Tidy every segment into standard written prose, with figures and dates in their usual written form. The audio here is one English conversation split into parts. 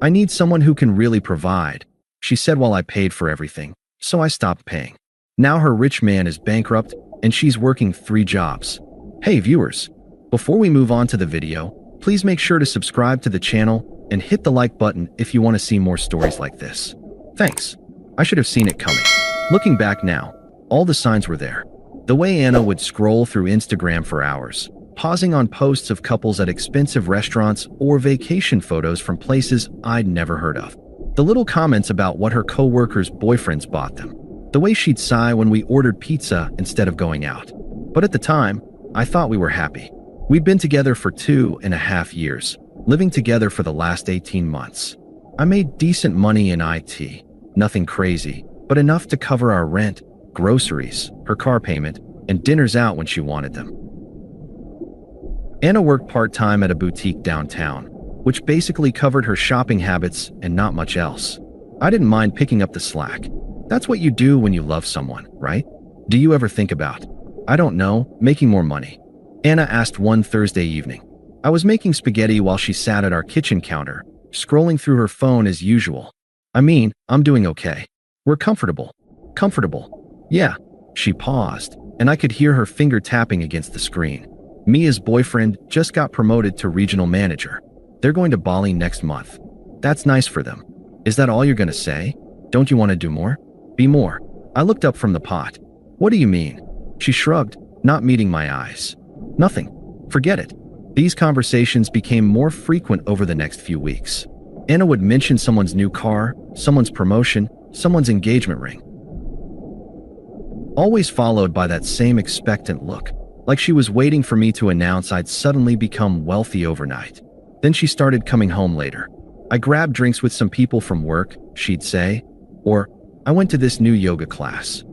I need someone who can really provide, she said while I paid for everything, so I stopped paying. Now her rich man is bankrupt and she's working 3 jobs. Hey viewers, before we move on to the video, please make sure to subscribe to the channel and hit the like button if you want to see more stories like this. Thanks. I should have seen it coming. Looking back now, all the signs were there. The way Anna would scroll through Instagram for hours, pausing on posts of couples at expensive restaurants or vacation photos from places I'd never heard of. The little comments about what her co-workers' boyfriends bought them. The way she'd sigh when we ordered pizza instead of going out. But at the time, I thought we were happy. We'd been together for 2.5 years, living together for the last 18 months. I made decent money in IT, nothing crazy, but enough to cover our rent, groceries, her car payment, and dinners out when she wanted them. Anna worked part-time at a boutique downtown, which basically covered her shopping habits and not much else. I didn't mind picking up the slack. That's what you do when you love someone, right? Do you ever think about, I don't know, making more money? Anna asked one Thursday evening. I was making spaghetti while she sat at our kitchen counter, scrolling through her phone as usual. I mean, I'm doing okay. We're comfortable. Comfortable. Yeah. She paused, and I could hear her finger tapping against the screen. Mia's boyfriend just got promoted to regional manager. They're going to Bali next month. That's nice for them. Is that all you're going to say? Don't you want to do more? Be more. I looked up from the pot. What do you mean? She shrugged, not meeting my eyes. Nothing. Forget it. These conversations became more frequent over the next few weeks. Anna would mention someone's new car, someone's promotion, someone's engagement ring. Always followed by that same expectant look, like she was waiting for me to announce I'd suddenly become wealthy overnight. Then she started coming home later. I grabbed drinks with some people from work, she'd say, or I went to this new yoga class.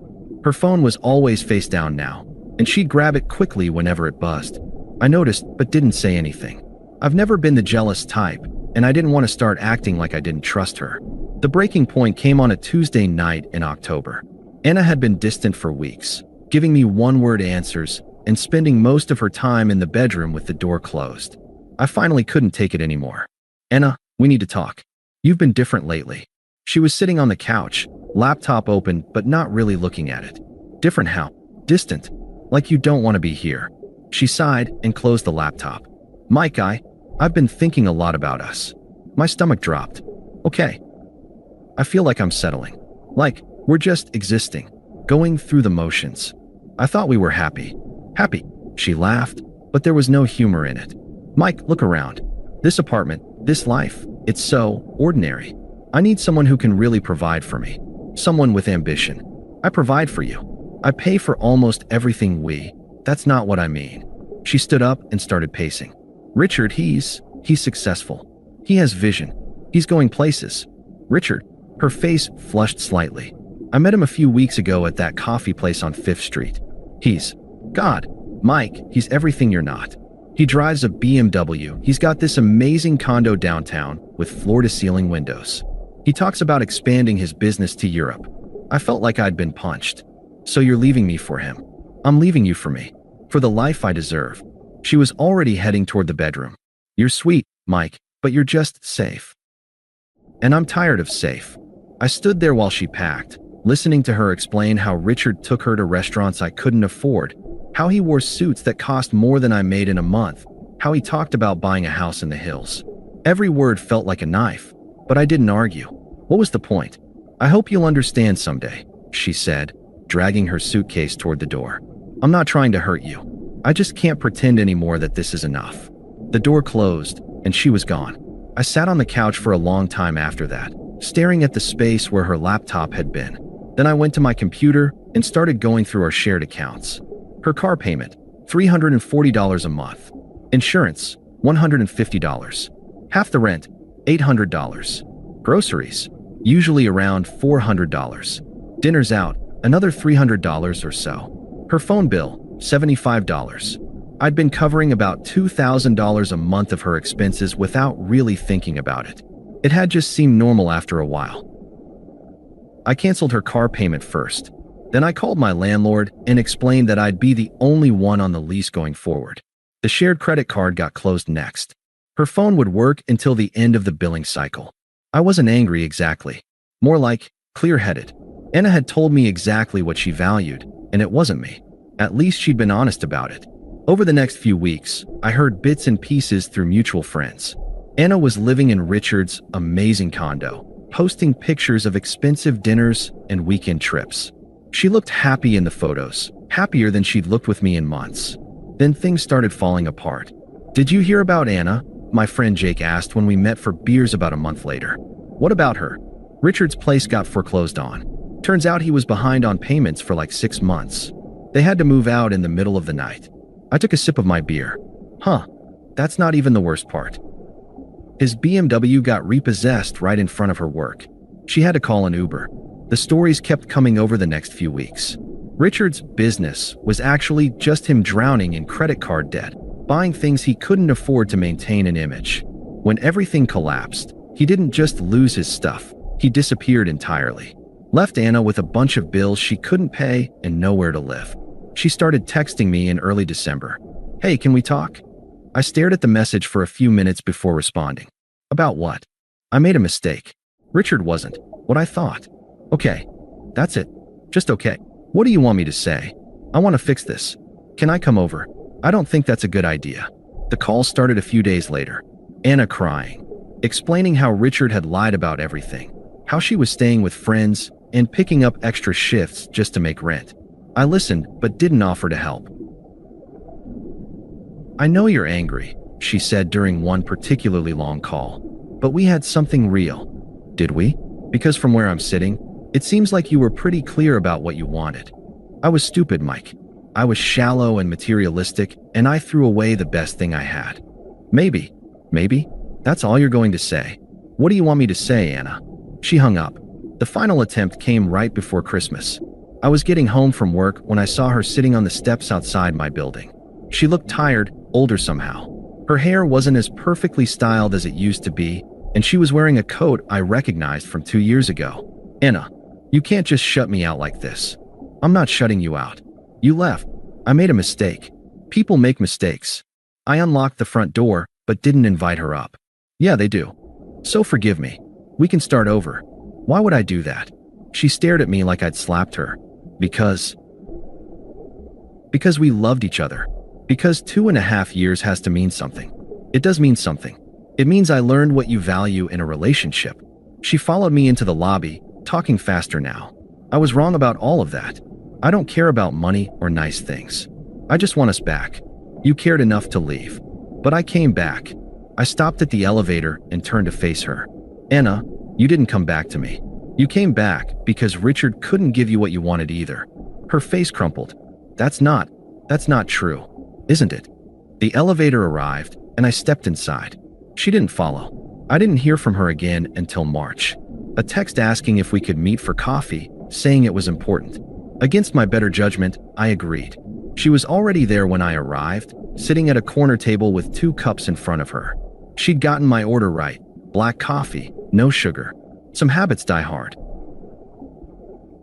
Her phone was always face down now, and she'd grab it quickly whenever it buzzed. I noticed, but didn't say anything. I've never been the jealous type, and I didn't want to start acting like I didn't trust her. The breaking point came on a Tuesday night in October. Anna had been distant for weeks, giving me one-word answers and spending most of her time in the bedroom with the door closed. I finally couldn't take it anymore. Anna, we need to talk. You've been different lately. She was sitting on the couch, laptop open but not really looking at it. Different how? Distant. Like you don't want to be here. She sighed and closed the laptop. Mike, I've been thinking a lot about us. My stomach dropped. Okay. I feel like I'm settling. Like, we're just existing. Going through the motions. I thought we were happy. Happy. She laughed, but there was no humor in it. Mike, look around. This apartment, this life, it's so ordinary. I need someone who can really provide for me. Someone with ambition. I provide for you. I pay for almost everything that's not what I mean. She stood up and started pacing. Richard, he's successful. He has vision. He's going places. Richard, her face flushed slightly. I met him a few weeks ago at that coffee place on 5th Street. God, Mike, he's everything you're not. He drives a BMW. He's got this amazing condo downtown with floor-to-ceiling windows. He talks about expanding his business to Europe. I felt like I'd been punched. So you're leaving me for him. I'm leaving you for me. For the life I deserve. She was already heading toward the bedroom. You're sweet, Mike, but you're just safe. And I'm tired of safe. I stood there while she packed, listening to her explain how Richard took her to restaurants I couldn't afford, how he wore suits that cost more than I made in a month, how he talked about buying a house in the hills. Every word felt like a knife, but I didn't argue. What was the point? I hope you'll understand someday, she said, dragging her suitcase toward the door. I'm not trying to hurt you. I just can't pretend anymore that this is enough. The door closed, and she was gone. I sat on the couch for a long time after that, staring at the space where her laptop had been. Then I went to my computer and started going through our shared accounts. Her car payment, $340 a month. Insurance, $150. Half the rent, $800. Groceries, usually around $400. Dinners out, another $300 or so. Her phone bill, $75. I'd been covering about $2,000 a month of her expenses without really thinking about it. It had just seemed normal after a while. I canceled her car payment first. Then I called my landlord and explained that I'd be the only one on the lease going forward. The shared credit card got closed next. Her phone would work until the end of the billing cycle. I wasn't angry exactly. More like clear-headed. Anna had told me exactly what she valued, and it wasn't me. At least she'd been honest about it. Over the next few weeks, I heard bits and pieces through mutual friends. Anna was living in Richard's amazing condo, posting pictures of expensive dinners and weekend trips. She looked happy in the photos, happier than she'd looked with me in months. Then things started falling apart. "Did you hear about Anna?" my friend Jake asked when we met for beers about a month later. "What about her?" "Richard's place got foreclosed on. Turns out he was behind on payments for like 6 months. They had to move out in the middle of the night." I took a sip of my beer. Huh, that's not even the worst part. His BMW got repossessed right in front of her work. She had to call an Uber. The stories kept coming over the next few weeks. Richard's business was actually just him drowning in credit card debt, buying things he couldn't afford to maintain an image. When everything collapsed, he didn't just lose his stuff, he disappeared entirely. Left Anna with a bunch of bills she couldn't pay and nowhere to live. She started texting me in early December. "Hey, can we talk?" I stared at the message for a few minutes before responding. "About what?" "I made a mistake. Richard wasn't what I thought." "Okay, that's it. Just okay. What do you want me to say?" "I want to fix this. Can I come over?" "I don't think that's a good idea." The call started a few days later. Anna crying, explaining how Richard had lied about everything, how she was staying with friends and picking up extra shifts just to make rent. I listened, but didn't offer to help. "I know you're angry," she said during one particularly long call, "but we had something real." "Did we?" "Because from where I'm sitting, it seems like you were pretty clear about what you wanted." "I was stupid, Mike. I was shallow and materialistic, and I threw away the best thing I had." Maybe. That's all you're going to say." "What do you want me to say, Anna?" She hung up. The final attempt came right before Christmas. I was getting home from work when I saw her sitting on the steps outside my building. She looked tired, older somehow. Her hair wasn't as perfectly styled as it used to be, and she was wearing a coat I recognized from 2 years ago. "Anna, you can't just shut me out like this." "I'm not shutting you out. You left. I made a mistake. People make mistakes." I unlocked the front door, but didn't invite her up. "Yeah, they do. So forgive me. We can start over." "Why would I do that?" She stared at me like I'd slapped her. Because we loved each other. Because 2.5 years has to mean something. It does mean something. It means I learned what you value in a relationship. She followed me into the lobby, talking faster now. "I was wrong about all of that. I don't care about money or nice things. I just want us back. You cared enough to leave." But I came back. I stopped at the elevator and turned to face her. "Anna, you didn't come back to me. You came back because Richard couldn't give you what you wanted either." Her face crumpled. That's not true, isn't it?" The elevator arrived, and I stepped inside. She didn't follow. I didn't hear from her again until March. A text asking if we could meet for coffee, saying it was important. Against my better judgment, I agreed. She was already there when I arrived, sitting at a corner table with 2 cups in front of her. She'd gotten my order right. Black coffee, no sugar. Some habits die hard.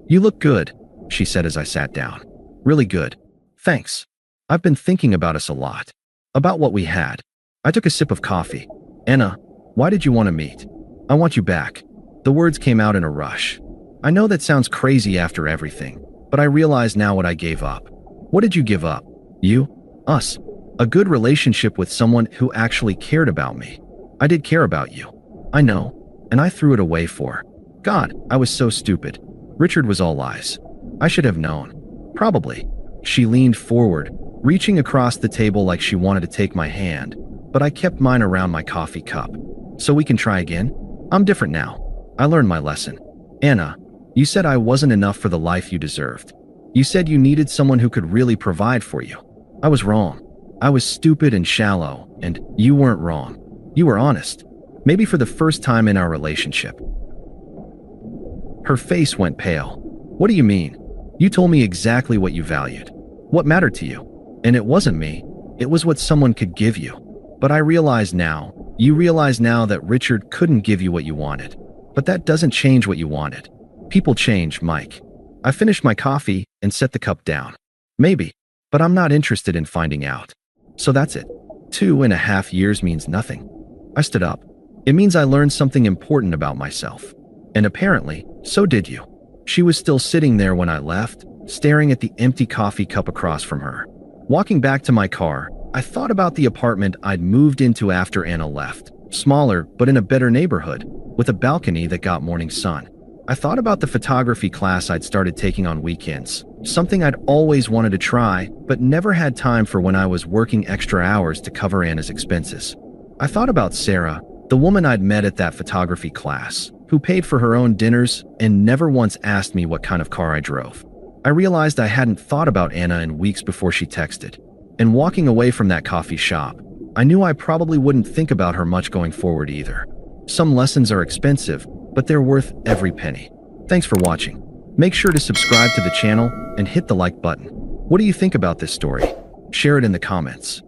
"You look good," she said as I sat down. "Really good. Thanks. I've been thinking about us a lot. About what we had." I took a sip of coffee. "Anna, why did you want to meet?" "I want you back." The words came out in a rush. I know that sounds crazy after everything, but I realize now what I gave up. What did you give up? You? Us. A good relationship with someone who actually cared about me. I did care about you. I know. And I threw it away for. God, I was so stupid. Richard was all lies. I should have known. Probably. She leaned forward, reaching across the table like she wanted to take my hand, but I kept mine around my coffee cup. "So we can try again? I'm different now. I learned my lesson." "Anna, you said I wasn't enough for the life you deserved. You said you needed someone who could really provide for you." "I was wrong. I was stupid and shallow, and you weren't wrong. You were honest. Maybe for the first time in our relationship." Her face went pale. "What do you mean? You told me exactly what you valued. What mattered to you. And it wasn't me. It was what someone could give you. But I realize now, you realize now that Richard couldn't give you what you wanted. But that doesn't change what you wanted. People change, Mike." I finished my coffee and set the cup down. "Maybe, but I'm not interested in finding out. So that's it. 2.5 years means nothing." I stood up. It means I learned something important about myself. And apparently, so did you. She was still sitting there when I left, staring at the empty coffee cup across from her. Walking back to my car, I thought about the apartment I'd moved into after Anna left. Smaller, but in a better neighborhood, with a balcony that got morning sun. I thought about the photography class I'd started taking on weekends, something I'd always wanted to try, but never had time for when I was working extra hours to cover Anna's expenses. I thought about Sarah, the woman I'd met at that photography class, who paid for her own dinners and never once asked me what kind of car I drove. I realized I hadn't thought about Anna in weeks before she texted. And walking away from that coffee shop, I knew I probably wouldn't think about her much going forward either. Some lessons are expensive, but they're worth every penny. Thanks for watching. Make sure to subscribe to the channel and hit the like button. What do you think about this story? Share it in the comments.